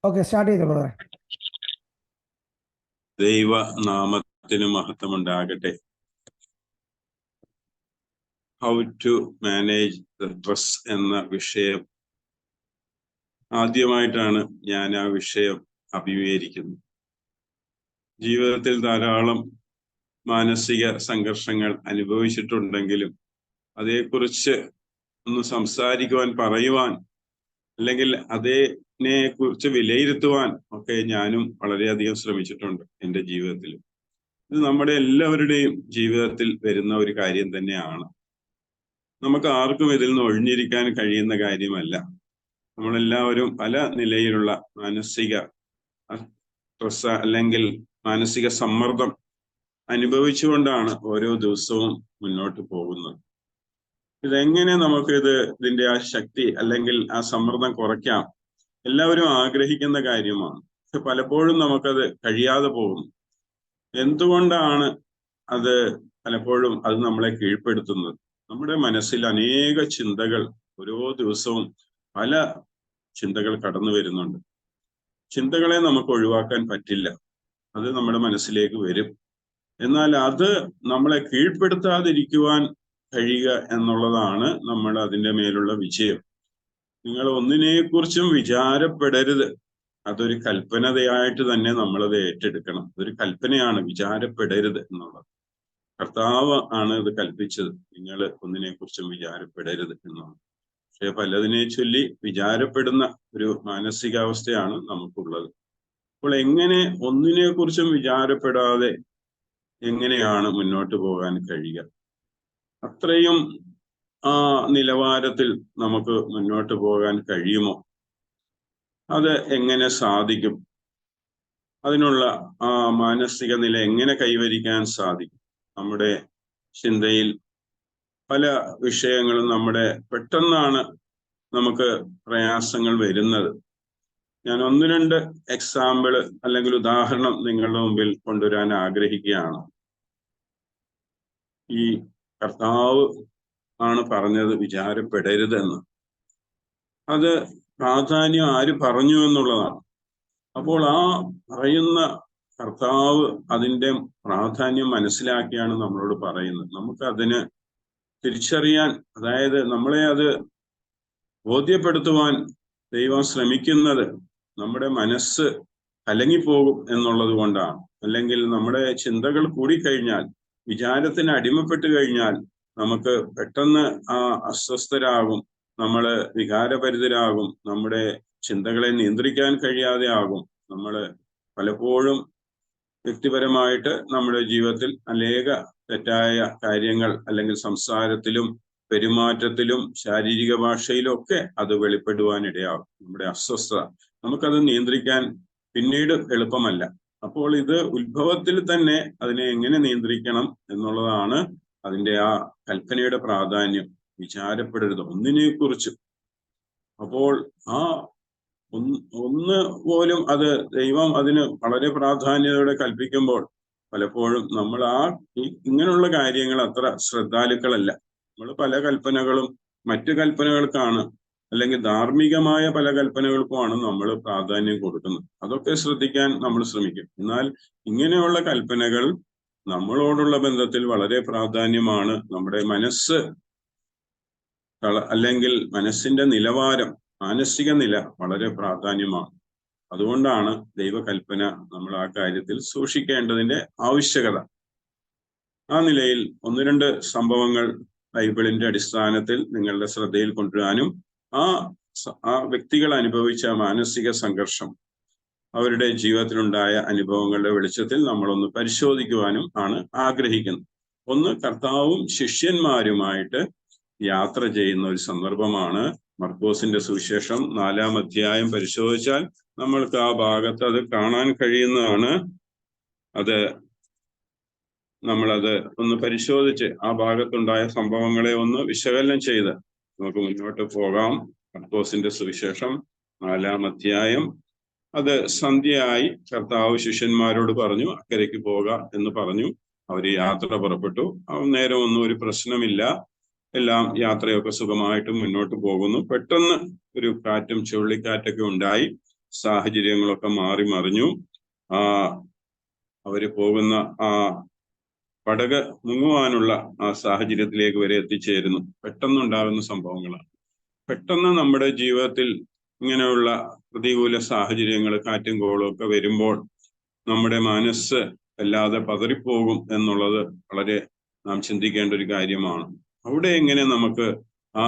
Okay, start ചെയ്തോ ബ്രദറെ. ദൈവനാമത്തിന് മഹത്വമുണ്ടാകട്ടെ. How to manage the stress എന്ന വിഷയം ആദ്യമായിട്ടാണ് ഞാൻ ആ വിഷയം അഭിമുഖീകരിക്കുന്നത്. ജീവിതത്തിൽ ധാരാളം മാനസിക സംഘർഷങ്ങൾ അനുഭവിച്ചിട്ടുണ്ടെങ്കിലും അതേക്കുറിച്ച് ഒന്ന് സംസാരിക്കുവാൻ, പറയുവാൻ, അല്ലെങ്കിൽ അതിനെ കുറിച്ച് വിലയിരുത്തുവാൻ ഒക്കെ ഞാനും വളരെയധികം ശ്രമിച്ചിട്ടുണ്ട് എൻ്റെ ജീവിതത്തിൽ. ഇത് നമ്മുടെ എല്ലാവരുടെയും ജീവിതത്തിൽ വരുന്ന ഒരു കാര്യം തന്നെയാണ്. നമുക്ക് ആർക്കും ഇതിൽ നിന്ന് ഒഴിഞ്ഞിരിക്കാൻ കഴിയുന്ന കാര്യമല്ല. നമ്മളെല്ലാവരും പല നിലയിലുള്ള മാനസിക സ്ട്രെസ് അല്ലെങ്കിൽ മാനസിക സമ്മർദ്ദം അനുഭവിച്ചുകൊണ്ടാണ് ഓരോ ദിവസവും മുന്നോട്ട് പോകുന്നത്. ഇതെങ്ങനെ ഇതിന്റെ ആ ശക്തി അല്ലെങ്കിൽ ആ സമ്മർദ്ദം കുറയ്ക്കാം? എല്ലാവരും ആഗ്രഹിക്കുന്ന കാര്യമാണ്. പക്ഷെ പലപ്പോഴും നമുക്കത് കഴിയാതെ പോകുന്നു. എന്തുകൊണ്ടാണ് അത് പലപ്പോഴും അത് നമ്മളെ കീഴ്പ്പെടുത്തുന്നത്? നമ്മുടെ മനസ്സിൽ അനേക ചിന്തകൾ ഓരോ ദിവസവും പല ചിന്തകൾ കടന്നു വരുന്നുണ്ട്. ചിന്തകളെ നമുക്ക് ഒഴിവാക്കാൻ പറ്റില്ല, അത് നമ്മുടെ മനസ്സിലേക്ക് വരും. എന്നാൽ അത് നമ്മളെ കീഴ്പ്പെടുത്താതിരിക്കുവാൻ കഴിയുക എന്നുള്ളതാണ് നമ്മൾ അതിൻ്റെ മേലുള്ള വിജയം. നിങ്ങൾ ഒന്നിനെക്കുറിച്ചും വിചാരപ്പെടരുത്. അതൊരു കൽപ്പനയായിട്ട് തന്നെ നമ്മളത് ഏറ്റെടുക്കണം. അതൊരു കൽപ്പനയാണ്, വിചാരപ്പെടരുത് എന്നുള്ളത്. കർത്താവ് ആണ് ഇത് കൽപ്പിച്ചത്, നിങ്ങൾ ഒന്നിനെക്കുറിച്ചും വിചാരപ്പെടരുത് എന്നുള്ളത്. പക്ഷെ പലതിനെ ചൊല്ലി വിചാരപ്പെടുന്ന ഒരു മാനസികാവസ്ഥയാണ് നമുക്കുള്ളത്. അപ്പോൾ എങ്ങനെ ഒന്നിനെക്കുറിച്ചും വിചാരപ്പെടാതെ എങ്ങനെയാണ് മുന്നോട്ട് പോകാൻ കഴിയുക? അത്രയും ആ നിലവാരത്തിൽ നമുക്ക് മുന്നോട്ട് പോകാൻ കഴിയുമോ? അത് എങ്ങനെ സാധിക്കും? അതിനുള്ള ആ മാനസിക നില എങ്ങനെ കൈവരിക്കാൻ സാധിക്കും? നമ്മുടെ ചിന്തയിൽ പല വിഷയങ്ങളും പെട്ടെന്നാണ് നമുക്ക് പ്രയാസങ്ങൾ വരുന്നത്. ഞാൻ ഒന്ന് രണ്ട് എക്സാമ്പിള് അല്ലെങ്കിൽ ഉദാഹരണം നിങ്ങളുടെ മുമ്പിൽ കൊണ്ടുവരാൻ ആഗ്രഹിക്കുകയാണ്. ഈ കർത്താവ് ആണ് പറഞ്ഞത് വിചാരപ്പെടരുതെന്ന്. അത് പ്രാധാന്യം ആര് പറഞ്ഞു എന്നുള്ളതാണ്. അപ്പോൾ ആ പറയുന്ന കർത്താവ് അതിൻ്റെ പ്രാധാന്യം മനസ്സിലാക്കിയാണ് നമ്മളോട് പറയുന്നത്. നമുക്കതിന് തിരിച്ചറിയാൻ, അതായത് നമ്മളെ അത് ബോധ്യപ്പെടുത്തുവാൻ ദൈവം ശ്രമിക്കുന്നത് നമ്മുടെ മനസ്സ് കലങ്ങിപ്പോകും എന്നുള്ളത് കൊണ്ടാണ്. അല്ലെങ്കിൽ നമ്മുടെ ചിന്തകൾ കൂടിക്കഴിഞ്ഞാൽ, വിചാരത്തിന് അടിമപ്പെട്ട് കഴിഞ്ഞാൽ നമുക്ക് പെട്ടെന്ന് അസ്വസ്ഥരാകും, നമ്മൾ വികാരഭരിതരാകും, നമ്മുടെ ചിന്തകളെ നിയന്ത്രിക്കാൻ കഴിയാതെ ആകും. നമ്മൾ പലപ്പോഴും വ്യക്തിപരമായിട്ട് നമ്മുടെ ജീവിതത്തിൽ അനേക തെറ്റായ കാര്യങ്ങൾ അല്ലെങ്കിൽ സംസാരത്തിലും പെരുമാറ്റത്തിലും ശാരീരിക ഭാഷയിലും ഒക്കെ അത് വെളിപ്പെടുവാനിടയാകും. നമ്മുടെ അസ്വസ്ഥത നമുക്കത് നിയന്ത്രിക്കാൻ പിന്നീട് എളുപ്പമല്ല. അപ്പോൾ ഇത് ഉത്ഭവത്തിൽ തന്നെ അതിനെ എങ്ങനെ നിയന്ത്രിക്കണം എന്നുള്ളതാണ് അതിൻ്റെ ആ കൽപ്പനയുടെ പ്രാധാന്യം. വിചാരപ്പെടരുത് ഒന്നിനെക്കുറിച്ചും. അപ്പോൾ ആ ഒന്ന് പോലും അത് ദൈവം അതിന് വളരെ പ്രാധാന്യത്തോടെ കൽപ്പിക്കുമ്പോൾ പലപ്പോഴും നമ്മൾ ഇങ്ങനെയുള്ള കാര്യങ്ങൾ അത്ര ശ്രദ്ധാലുക്കളല്ല. നമ്മൾ പല കൽപ്പനകളും മറ്റു കൽപ്പനകൾക്കാണ്, അല്ലെങ്കിൽ ധാർമ്മികമായ പല കൽപ്പനകൾക്കുമാണ് നമ്മൾ പ്രാധാന്യം കൊടുക്കുന്നത്. അതൊക്കെ ശ്രദ്ധിക്കാൻ നമ്മൾ ശ്രമിക്കും. എന്നാൽ ഇങ്ങനെയുള്ള കൽപ്പനകൾ നമ്മളോടുള്ള ബന്ധത്തിൽ വളരെ പ്രാധാന്യമാണ്. നമ്മുടെ മനസ്സ് അല്ലെങ്കിൽ മനസ്സിന്റെ നിലവാരം, മാനസിക നില വളരെ പ്രാധാന്യമാണ്. അതുകൊണ്ടാണ് ദൈവകൽപ്പന നമ്മൾ ആ കാര്യത്തിൽ സൂക്ഷിക്കേണ്ടതിന്റെ ആവശ്യകത. ആ നിലയിൽ ഒന്ന് രണ്ട് സംഭവങ്ങൾ ബൈബിളിന്റെ അടിസ്ഥാനത്തിൽ നിങ്ങളുടെ ശ്രദ്ധയിൽ കൊണ്ടുവരാനും ആ വ്യക്തികൾ അനുഭവിച്ച മാനസിക സംഘർഷം, അവരുടെ ജീവിതത്തിലുണ്ടായ അനുഭവങ്ങളുടെ വെളിച്ചത്തിൽ നമ്മളൊന്ന് പരിശോധിക്കുവാനും ആണ് ആഗ്രഹിക്കുന്നത്. ഒന്ന്, കർത്താവും ശിഷ്യന്മാരുമായിട്ട് യാത്ര ചെയ്യുന്ന ഒരു സന്ദർഭമാണ്. മർക്കോസിന്റെ സുവിശേഷം 4-ാം അധ്യായം പരിശോധിച്ചാൽ നമ്മൾക്ക് ആ ഭാഗത്ത് അത് കാണാൻ കഴിയുന്നതാണ്. നമ്മളത് ഒന്ന് പരിശോധിച്ച് ആ ഭാഗത്തുണ്ടായ സംഭവങ്ങളെ ഒന്ന് വിശകലനം ചെയ്ത് നമുക്ക് മുന്നോട്ട് പോകാം. മർക്കോസിന്റെ സുവിശേഷം 4-ാം അധ്യായം. അത് സന്ധ്യയായി കർത്താവ് ശിഷ്യന്മാരോട് പറഞ്ഞു, അക്കരയ്ക്ക് പോകാം എന്ന് പറഞ്ഞു. അവര് യാത്ര പുറപ്പെട്ടു. നേരം ഒന്നും ഒരു പ്രശ്നമില്ല, എല്ലാം യാത്രയൊക്കെ സുഖമായിട്ട് മുന്നോട്ട് പോകുന്നു. പെട്ടെന്ന് ഒരു കാറ്റും ചുഴലിക്കാറ്റൊക്കെ ഉണ്ടായി. സാഹചര്യങ്ങളൊക്കെ മാറി മറിഞ്ഞു. അവര് പോകുന്ന ആ പടക് മുങ്ങുവാനുള്ള ആ സാഹചര്യത്തിലേക്ക് വരെ എത്തിച്ചേരുന്നു. പെട്ടെന്നുണ്ടാകുന്ന സംഭവങ്ങളാണ്. പെട്ടെന്ന് നമ്മുടെ ജീവിതത്തിൽ ഇങ്ങനെയുള്ള പ്രതികൂല സാഹചര്യങ്ങൾ, കാറ്റും കോളും ഒക്കെ വരുമ്പോൾ നമ്മുടെ മനസ്സ് വല്ലാതെ പതറിപ്പോകും എന്നുള്ളത് വളരെ നാം ചിന്തിക്കേണ്ട ഒരു കാര്യമാണ്. അവിടെ എങ്ങനെ നമുക്ക് ആ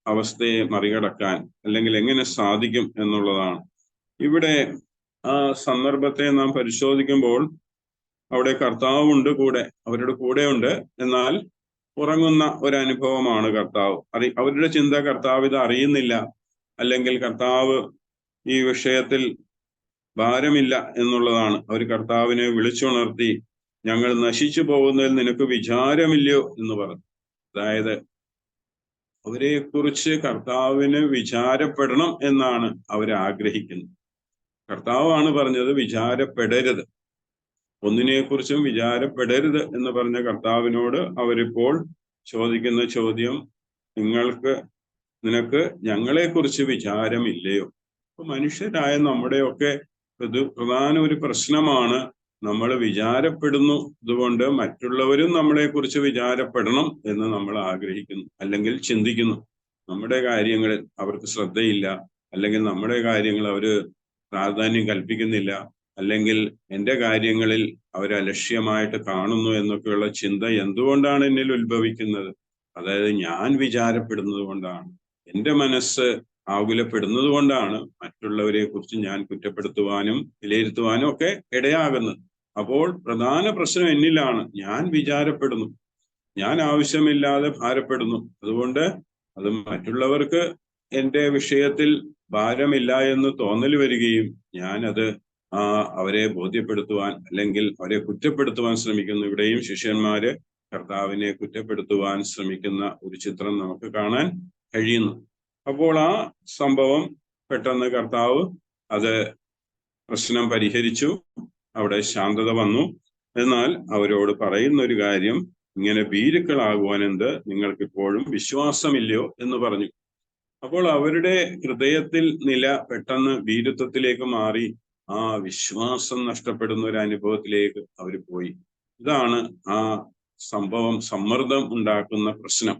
അവസ്ഥയെ മറികടക്കാൻ അല്ലെങ്കിൽ എങ്ങനെ സാധിക്കും എന്നുള്ളതാണ്. ഇവിടെ ആ സന്ദർഭത്തെ നാം പരിശോധിക്കുമ്പോൾ അവിടെ കർത്താവുണ്ട് കൂടെ, അവരുടെ കൂടെ ഉണ്ട്. എന്നാൽ ഉറങ്ങുന്ന ഒരു അനുഭവമാണ് കർത്താവ്. അവരുടെ ചിന്ത കർത്താവ് ഇത് അറിയുന്നില്ല, അല്ലെങ്കിൽ കർത്താവ് ഈ വിഷയത്തിൽ ഭാരമില്ല എന്നുള്ളതാണ്. അവർ കർത്താവിനെ വിളിച്ചുണർത്തി, ഞങ്ങൾ നശിച്ചു പോകുന്നതിൽ നിനക്ക് വിചാരമില്ലയോ എന്ന് പറഞ്ഞു. അതായത് അവരെ കുറിച്ച് കർത്താവിന് വിചാരപ്പെടണം എന്നാണ് അവർ ആഗ്രഹിക്കുന്നത്. കർത്താവാണ് പറഞ്ഞത് വിചാരപ്പെടരുത്, ഒന്നിനെക്കുറിച്ചും വിചാരപ്പെടരുത് എന്ന് പറഞ്ഞ കർത്താവിനോട് അവരിപ്പോൾ ചോദിക്കുന്ന ചോദ്യം, നിനക്ക് ഞങ്ങളെക്കുറിച്ച് വിചാരമില്ലയോ? അപ്പൊ മനുഷ്യരായ നമ്മുടെയൊക്കെ പ്രധാന ഒരു പ്രശ്നമാണ്, നമ്മൾ വിചാരപ്പെടുന്നു, അതുകൊണ്ട് മറ്റുള്ളവരും നമ്മളെക്കുറിച്ച് വിചാരപ്പെടണം എന്ന് നമ്മൾ ആഗ്രഹിക്കുന്നു, അല്ലെങ്കിൽ ചിന്തിക്കുന്നു. നമ്മുടെ കാര്യങ്ങളിൽ അവർക്ക് ശ്രദ്ധയില്ല, അല്ലെങ്കിൽ നമ്മുടെ കാര്യങ്ങൾ അവര് പ്രാധാന്യം കൽപ്പിക്കുന്നില്ല, അല്ലെങ്കിൽ എൻ്റെ കാര്യങ്ങളിൽ അവർ അലക്ഷ്യമായിട്ട് കാണുന്നു എന്നൊക്കെയുള്ള ചിന്ത എന്തുകൊണ്ടാണ് എന്നിൽ ഉത്ഭവിക്കുന്നത്? അതായത് ഞാൻ വിചാരപ്പെടുന്നത് കൊണ്ടാണ്, എൻ്റെ മനസ്സ് ആകുലപ്പെടുന്നത് കൊണ്ടാണ് മറ്റുള്ളവരെ കുറിച്ച് ഞാൻ കുറ്റപ്പെടുത്തുവാനും വിലയിരുത്തുവാനും ഒക്കെ ഇടയാകുന്നത്. അപ്പോൾ പ്രധാന പ്രശ്നം എന്നിലാണ്. ഞാൻ വിചാരപ്പെടുന്നു, ഞാൻ ആവശ്യമില്ലാതെ ഭാരപ്പെടുന്നു. അതുകൊണ്ട് അത് മറ്റുള്ളവർക്ക് എൻ്റെ വിഷയത്തിൽ ഭാരമില്ല എന്ന് തോന്നൽ വരികയും ഞാനത് അവരെ ബോധ്യപ്പെടുത്തുവാൻ അല്ലെങ്കിൽ അവരെ കുറ്റപ്പെടുത്തുവാൻ ശ്രമിക്കുന്നു. ഇവിടെയും ശിഷ്യന്മാര് കർത്താവിനെ കുറ്റപ്പെടുത്തുവാൻ ശ്രമിക്കുന്ന ഒരു ചിത്രം നമുക്ക് കാണാൻ കഴിയുന്നു. അപ്പോൾ ആ സംഭവം പെട്ടെന്ന് കർത്താവ് അത് പ്രശ്നം പരിഹരിച്ചു, അവിടെ ശാന്തത വന്നു. എന്നാൽ അവരോട് പറയുന്ന ഒരു കാര്യം, ഇങ്ങനെ ഭീരുക്കളാകുവാൻ എന്ത്, നിങ്ങൾക്കിപ്പോഴും വിശ്വാസമില്ലയോ എന്ന് പറഞ്ഞു. അപ്പോൾ അവരുടെ ഹൃദയത്തിൽ നില പെട്ടെന്ന് ഭീരുത്വത്തിലേക്ക് മാറി, ആ വിശ്വാസം നഷ്ടപ്പെടുന്ന ഒരു അനുഭവത്തിലേക്ക് അവർ പോയി. ഇതാണ് ആ സംഭവം സമ്മർദ്ദം ഉണ്ടാക്കുന്ന പ്രശ്നം.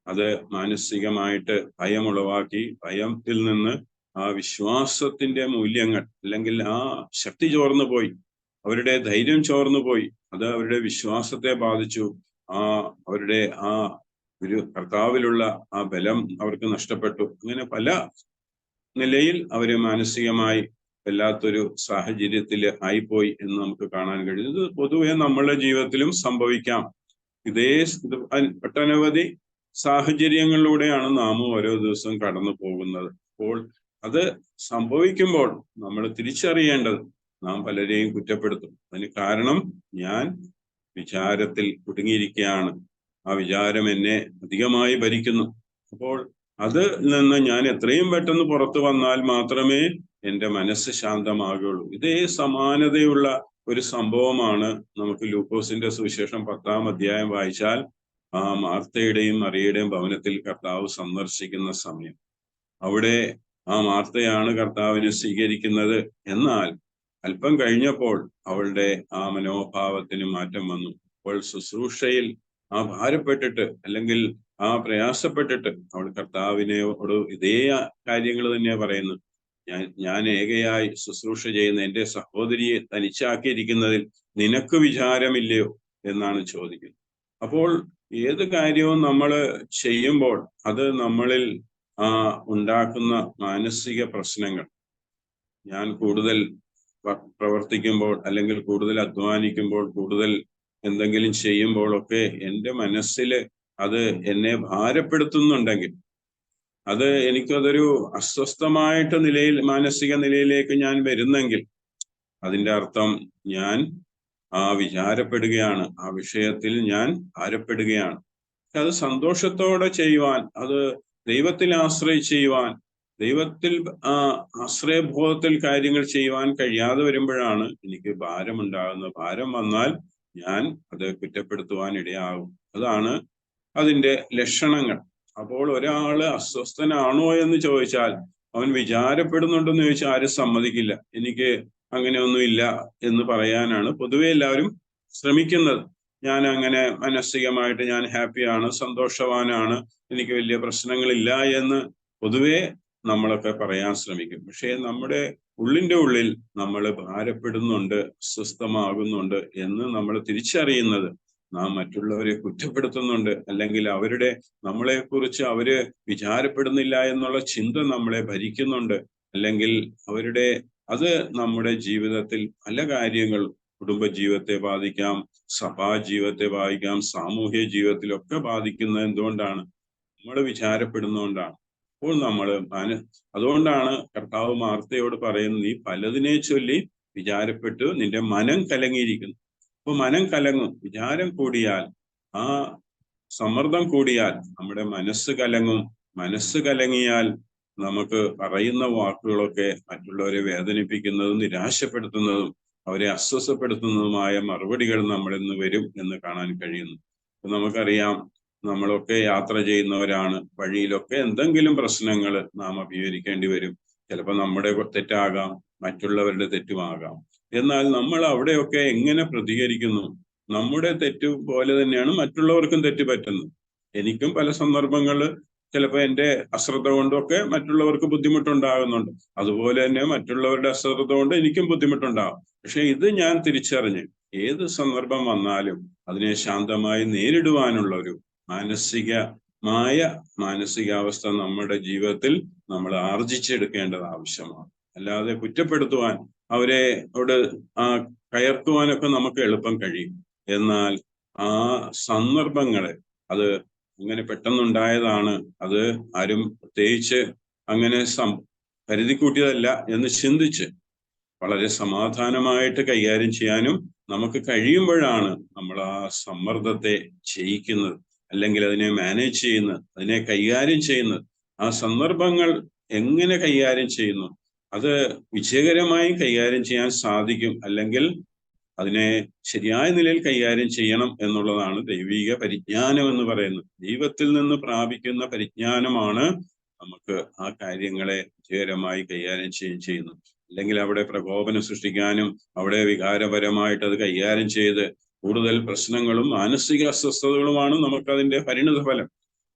അത് മാനസികമായിട്ട് ഭയമുളവാക്കി, ഭയത്തിൽ നിന്ന് ആ വിശ്വാസത്തിന്റെ മൂല്യങ്ങൾ അല്ലെങ്കിൽ ആ ശക്തി ചോർന്നു പോയി, അവരുടെ ധൈര്യം ചോർന്നു പോയി. അത് അവരുടെ വിശ്വാസത്തെ ബാധിച്ചു. അവരുടെ ആ ഒരു കർത്താവിലുള്ള ആ ബലം അവർക്ക് നഷ്ടപ്പെട്ടു. അങ്ങനെ പല നിലയിൽ അവര് മാനസികമായി വല്ലാത്തൊരു സാഹചര്യത്തിൽ ആയിപ്പോയി എന്ന് നമുക്ക് കാണാൻ കഴിയും. ഇത് പൊതുവെ നമ്മളുടെ ജീവിതത്തിലും സംഭവിക്കാം. ഒട്ടനവധി സാഹചര്യങ്ങളിലൂടെയാണ് നാം ഓരോ ദിവസവും കടന്നു പോകുന്നത്. അപ്പോൾ അത് സംഭവിക്കുമ്പോൾ നമ്മൾ തിരിച്ചറിയേണ്ടത്, നാം പലരെയും കുറ്റപ്പെടുത്തും. അതിന് കാരണം ഞാൻ വിചാരത്തിൽ കുടുങ്ങിയിരിക്കുകയാണ്, ആ വിചാരം എന്നെ അധികമായി ഭരിക്കുന്നു. അപ്പോൾ അതിൽ നിന്ന് ഞാൻ എത്രയും പെട്ടെന്ന് പുറത്തു വന്നാൽ മാത്രമേ എൻ്റെ മനസ്സ് ശാന്തമാകുള്ളൂ. ഇതേ സമാനതയുള്ള ഒരു സംഭവമാണ് നമുക്ക് ലൂക്കോസിന്റെ സുവിശേഷം 10-ാം അധ്യായം വായിച്ചാൽ ആ മാർത്തയുടെയും മറിയയുടെയും ഭവനത്തിൽ കർത്താവ് സന്ദർശിക്കുന്ന സമയം. അവിടെ ആ മാർത്തയാണ് കർത്താവിനെ സ്വീകരിക്കുന്നത്. എന്നാൽ അല്പം കഴിഞ്ഞപ്പോൾ അവളുടെ ആ മനോഭാവത്തിന് മാറ്റം വന്നു. അപ്പോൾ ശുശ്രൂഷയിൽ ആ ഭാരപ്പെട്ടിട്ട് അല്ലെങ്കിൽ ആ പ്രയാസപ്പെട്ടിട്ട് അവൾ കർത്താവിനോട് ഇതേ കാര്യങ്ങൾ തന്നെയാ പറയുന്നത്. ഞാൻ ഏകയായി ശുശ്രൂഷ ചെയ്യുന്ന എൻ്റെ സഹോദരിയെ തനിച്ചാക്കിയിരിക്കുന്നതിൽ നിനക്ക് വിചാരമില്ലയോ എന്നാണ് ചോദിക്കുന്നത്. അപ്പോൾ ഏത് കാര്യവും നമ്മൾ ചെയ്യുമ്പോൾ അത് നമ്മളിൽ ഉണ്ടാക്കുന്ന മാനസിക പ്രശ്നങ്ങൾ, ഞാൻ കൂടുതൽ പ്രവർത്തിക്കുമ്പോൾ അല്ലെങ്കിൽ കൂടുതൽ അധ്വാനിക്കുമ്പോൾ, കൂടുതൽ എന്തെങ്കിലും ചെയ്യുമ്പോഴൊക്കെ എൻ്റെ മനസ്സിൽ അത് എന്നെ ഭാരപ്പെടുത്തുന്നുണ്ടെങ്കിൽ, അത് എനിക്കതൊരു അസ്വസ്ഥമായിട്ട് മാനസിക നിലയിലേക്ക് ഞാൻ വരുന്നെങ്കിൽ, അതിൻ്റെ അർത്ഥം ഞാൻ വിചാരപ്പെടുകയാണ്, ആ വിഷയത്തിൽ ഞാൻ ഭാരപ്പെടുകയാണ്. അത് സന്തോഷത്തോടെ ചെയ്യുവാൻ, അത് ദൈവത്തിൽ ചെയ്യുവാൻ, ദൈവത്തിൽ ആശ്രയബോധത്തിൽ കാര്യങ്ങൾ ചെയ്യുവാൻ കഴിയാതെ വരുമ്പോഴാണ് എനിക്ക് ഭാരമുണ്ടാകുന്നത്. ഭാരം വന്നാൽ ഞാൻ അത് കുറ്റപ്പെടുത്തുവാൻ ഇടയാകും. അതാണ് അതിൻ്റെ ലക്ഷണങ്ങൾ. അപ്പോൾ ഒരാള് അസ്വസ്ഥനാണോ എന്ന് ചോദിച്ചാൽ അവൻ വിചാരപ്പെടുന്നുണ്ടെന്ന് ചോദിച്ചാൽ ആരും സമ്മതിക്കില്ല. എനിക്ക് അങ്ങനെയൊന്നുമില്ല എന്ന് പറയാനാണ് പൊതുവെ എല്ലാവരും ശ്രമിക്കുന്നത്. ഞാൻ അങ്ങനെ മാനസികമായിട്ട് ഞാൻ ഹാപ്പിയാണ്, സന്തോഷവാനാണ്, എനിക്ക് വലിയ പ്രശ്നങ്ങളില്ല എന്ന് പൊതുവെ നമ്മളൊക്കെ പറയാൻ ശ്രമിക്കും. പക്ഷേ നമ്മുടെ ഉള്ളിന്റെ ഉള്ളിൽ നമ്മൾ ഭാരപ്പെടുന്നുണ്ട്, അസ്വസ്ഥമാകുന്നുണ്ട് എന്ന് നമ്മൾ തിരിച്ചറിയുന്നത് നാം മറ്റുള്ളവരെ കുറ്റപ്പെടുത്തുന്നുണ്ട്, അല്ലെങ്കിൽ അവരുടെ നമ്മളെ കുറിച്ച് അവര് വിചാരപ്പെടുന്നില്ല എന്നുള്ള ചിന്ത നമ്മളെ ഭരിക്കുന്നുണ്ട്, അല്ലെങ്കിൽ അവരുടെ അത് നമ്മുടെ ജീവിതത്തിൽ പല കാര്യങ്ങളും കുടുംബജീവിതത്തെ ബാധിക്കാം, സഭാ ജീവിതത്തെ ബാധിക്കാം, സാമൂഹ്യ ജീവിതത്തിലൊക്കെ ബാധിക്കുന്നത് എന്തുകൊണ്ടാണ്? നമ്മൾ വിചാരപ്പെടുന്നതുകൊണ്ടാണ്. അപ്പോൾ നമ്മൾ അതുകൊണ്ടാണ് കർത്താവ് മാർത്തയോട് പറയുന്നത്, നീ പലതിനെ ചൊല്ലി വിചാരപ്പെട്ടു നിന്റെ മനം കലങ്ങിയിരിക്കുന്നു. അപ്പൊ മനം കലങ്ങും. വിചാരം കൂടിയാൽ, ആ സമ്മർദ്ദം കൂടിയാൽ നമ്മുടെ മനസ്സ് കലങ്ങും. മനസ്സ് കലങ്ങിയാൽ നമുക്ക് പറയുന്ന വാക്കുകളൊക്കെ മറ്റുള്ളവരെ വേദനിപ്പിക്കുന്നതും നിരാശപ്പെടുത്തുന്നതും അവരെ അസ്വസ്ഥപ്പെടുത്തുന്നതുമായ മറുപടികൾ നമ്മളിൽ നിന്ന് വരും എന്ന് കാണാൻ കഴിയുന്നു. അപ്പൊ നമുക്കറിയാം, നമ്മളൊക്കെ യാത്ര ചെയ്യുന്നവരാണ്. വഴിയിലൊക്കെ എന്തെങ്കിലും പ്രശ്നങ്ങൾ നാം അഭിമുഖീകരിക്കേണ്ടി വരും. ചിലപ്പോൾ നമ്മുടെ തെറ്റാകാം, മറ്റുള്ളവരുടെ തെറ്റുമാകാം. എന്നാൽ നമ്മൾ അവിടെയൊക്കെ എങ്ങനെ പ്രതികരിക്കുന്നു? നമ്മുടെ തെറ്റ് പോലെ തന്നെയാണ് മറ്റുള്ളവർക്കും തെറ്റ് പറ്റുന്നത്. എനിക്കും പല സന്ദർഭങ്ങളിൽ ചിലപ്പോൾ എൻ്റെ അശ്രദ്ധ കൊണ്ടൊക്കെ മറ്റുള്ളവർക്ക് ബുദ്ധിമുട്ടുണ്ടാകുന്നുണ്ട്. അതുപോലെ തന്നെ മറ്റുള്ളവരുടെ അശ്രദ്ധ കൊണ്ട് എനിക്കും ബുദ്ധിമുട്ടുണ്ടാകും. പക്ഷെ ഇത് ഞാൻ തിരിച്ചറിഞ്ഞ് ഏത് സന്ദർഭം വന്നാലും അതിനെ ശാന്തമായി നേരിടുവാനുള്ള ഒരു മാനസികാവസ്ഥ നമ്മുടെ ജീവിതത്തിൽ നമ്മൾ ആർജിച്ചെടുക്കേണ്ടത് ആവശ്യമാണ്. അല്ലാതെ കുറ്റപ്പെടുത്തുവാൻ, അവരോട് കയർത്തുവാനൊക്കെ നമുക്ക് എളുപ്പം കഴിയും. എന്നാൽ ആ സന്ദർഭങ്ങളെ, അത് അങ്ങനെ പെട്ടെന്നുണ്ടായതാണ്, അത് ആരും പ്രത്യേകിച്ച് അങ്ങനെ കരുതിക്കൂട്ടിയതല്ല എന്ന് ചിന്തിച്ച് വളരെ സമാധാനമായിട്ട് കൈകാര്യം ചെയ്യാനും നമുക്ക് കഴിയുമ്പോഴാണ് നമ്മൾ ആ സമ്മർദ്ദത്തെ ജയിക്കുന്നത്, അല്ലെങ്കിൽ അതിനെ മാനേജ് ചെയ്യുന്നത്, അതിനെ കൈകാര്യം ചെയ്യുന്നത്. ആ സന്ദർഭങ്ങൾ എങ്ങനെ കൈകാര്യം ചെയ്യുന്നു, അത് വിജയകരമായി കൈകാര്യം ചെയ്യാൻ സാധിക്കും. അല്ലെങ്കിൽ അതിനെ ശരിയായ നിലയിൽ കൈകാര്യം ചെയ്യണം എന്നുള്ളതാണ് ദൈവിക പരിജ്ഞാനം എന്ന് പറയുന്നത്. ദൈവത്തിൽ നിന്ന് പ്രാപിക്കുന്ന പരിജ്ഞാനമാണ് നമുക്ക് ആ കാര്യങ്ങളെ വിജയകരമായി കൈകാര്യം ചെയ്യുന്നത്. അല്ലെങ്കിൽ അവിടെ പ്രകോപനം സൃഷ്ടിക്കാനും അവിടെ വികാരപരമായിട്ട് അത് കൈകാര്യം ചെയ്ത് കൂടുതൽ പ്രശ്നങ്ങളും മാനസിക അസ്വസ്ഥതകളുമാണ് നമുക്കതിന്റെ പരിണിത ഫലം.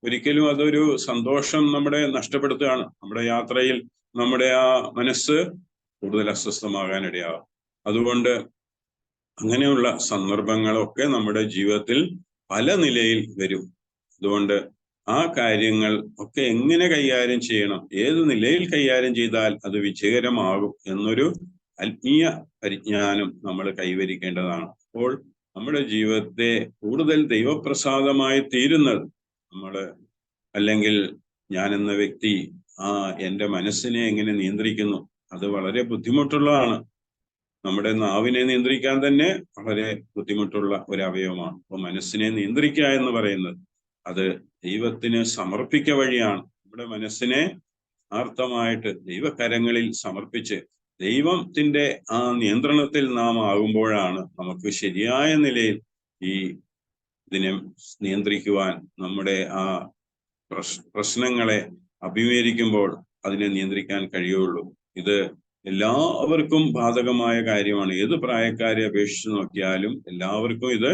ഒരിക്കലും അതൊരു സന്തോഷം നമ്മുടെ നഷ്ടപ്പെടുത്തുകയാണ്. നമ്മുടെ യാത്രയിൽ നമ്മുടെ ആ മനസ്സ് കൂടുതൽ അസ്വസ്ഥമാകാനിടയാകും. അതുകൊണ്ട് അങ്ങനെയുള്ള സന്ദർഭങ്ങളൊക്കെ നമ്മുടെ ജീവിതത്തിൽ പല നിലയിൽ വരും. അതുകൊണ്ട് ആ കാര്യങ്ങൾ ഒക്കെ എങ്ങനെ കൈകാര്യം ചെയ്യണം, ഏത് നിലയിൽ കൈകാര്യം ചെയ്താൽ അത് വിജയകരമാകും എന്നൊരു ആത്മീയ പരിജ്ഞാനം നമ്മൾ കൈവരിക്കേണ്ടതാണ്. അപ്പോൾ നമ്മുടെ ജീവിതത്തെ കൂടുതൽ ദൈവപ്രസാദമായി തീരുന്നത് അല്ലെങ്കിൽ ഞാൻ എന്ന വ്യക്തി എൻ്റെ മനസ്സിനെ എങ്ങനെ നിയന്ത്രിക്കുന്നു, അത് വളരെ ബുദ്ധിമുട്ടുള്ളതാണ്. നമ്മുടെ നാവിനെ നിയന്ത്രിക്കാൻ തന്നെ വളരെ ബുദ്ധിമുട്ടുള്ള ഒരു അവയവമാണ്. അപ്പോൾ മനസ്സിനെ നിയന്ത്രിക്കുക എന്ന് പറയുന്നത് അത് ദൈവത്തിന് സമർപ്പിക്ക വഴിയാണ്. നമ്മുടെ മനസ്സിനെ ആർത്തമായിട്ട് ദൈവകരങ്ങളിൽ സമർപ്പിച്ച് ദൈവത്തിന്റെ ആ നിയന്ത്രണത്തിൽ നാം ആകുമ്പോഴാണ് നമുക്ക് ശരിയായ നിലയിൽ ഇതിനെ നിയന്ത്രിക്കുവാൻ, നമ്മുടെ ആ പ്രശ്നങ്ങളെ അഭിമുഖീകരിക്കുമ്പോൾ അതിനെ നിയന്ത്രിക്കാൻ കഴിയുള്ളൂ. ഇത് എല്ലാവർക്കും ബാധകമായ കാര്യമാണ്. ഏത് പ്രായക്കാരെ അപേക്ഷിച്ച് നോക്കിയാലും എല്ലാവർക്കും ഇത്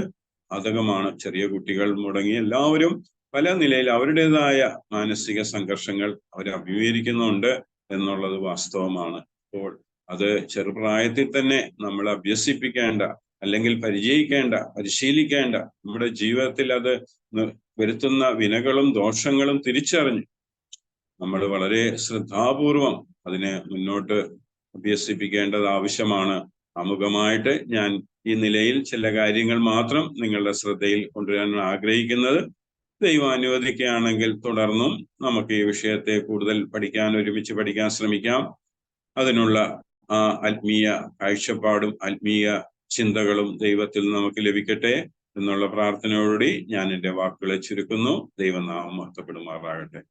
ബാധകമാണ്. ചെറിയ കുട്ടികൾ മുടങ്ങി എല്ലാവരും പല നിലയിൽ അവരുടേതായ മാനസിക സംഘർഷങ്ങൾ അവർ അഭിമുഖീകരിക്കുന്നുണ്ട് എന്നുള്ളത് വാസ്തവമാണ്. അപ്പോൾ അത് ചെറുപ്രായത്തിൽ തന്നെ നമ്മൾ അഭ്യസിപ്പിക്കേണ്ട, അല്ലെങ്കിൽ പരിശീലിക്കേണ്ട, നമ്മുടെ ജീവിതത്തിൽ അത് വരുത്തുന്ന വിനകളും ദോഷങ്ങളും തിരിച്ചറിഞ്ഞ് നമ്മൾ വളരെ ശ്രദ്ധാപൂർവം അതിനെ മുന്നോട്ട് അഭ്യസിപ്പിക്കേണ്ടത് ആവശ്യമാണ്. ആമുഖമായിട്ട് ഞാൻ ഈ നിലയിൽ ചില കാര്യങ്ങൾ മാത്രം നിങ്ങളുടെ ശ്രദ്ധയിൽ കൊണ്ടുവരാൻ ആഗ്രഹിക്കുന്നത്. ദൈവം അനുവദിക്കുകയാണെങ്കിൽ തുടർന്നും നമുക്ക് ഈ വിഷയത്തെ കൂടുതൽ ഒരുമിച്ച് പഠിക്കാൻ ശ്രമിക്കാം. അതിനുള്ള ആത്മീയ കാഴ്ചപ്പാടും ആത്മീയ ചിന്തകളും ദൈവത്തിൽ നമുക്ക് ലഭിക്കട്ടെ എന്നുള്ള പ്രാർത്ഥനയോടുകൂടി ഞാൻ എൻ്റെ വാക്കുകളെ ചുരുക്കുന്നു. ദൈവനാമം മഹത്വപ്പെടുമാറാകട്ടെ.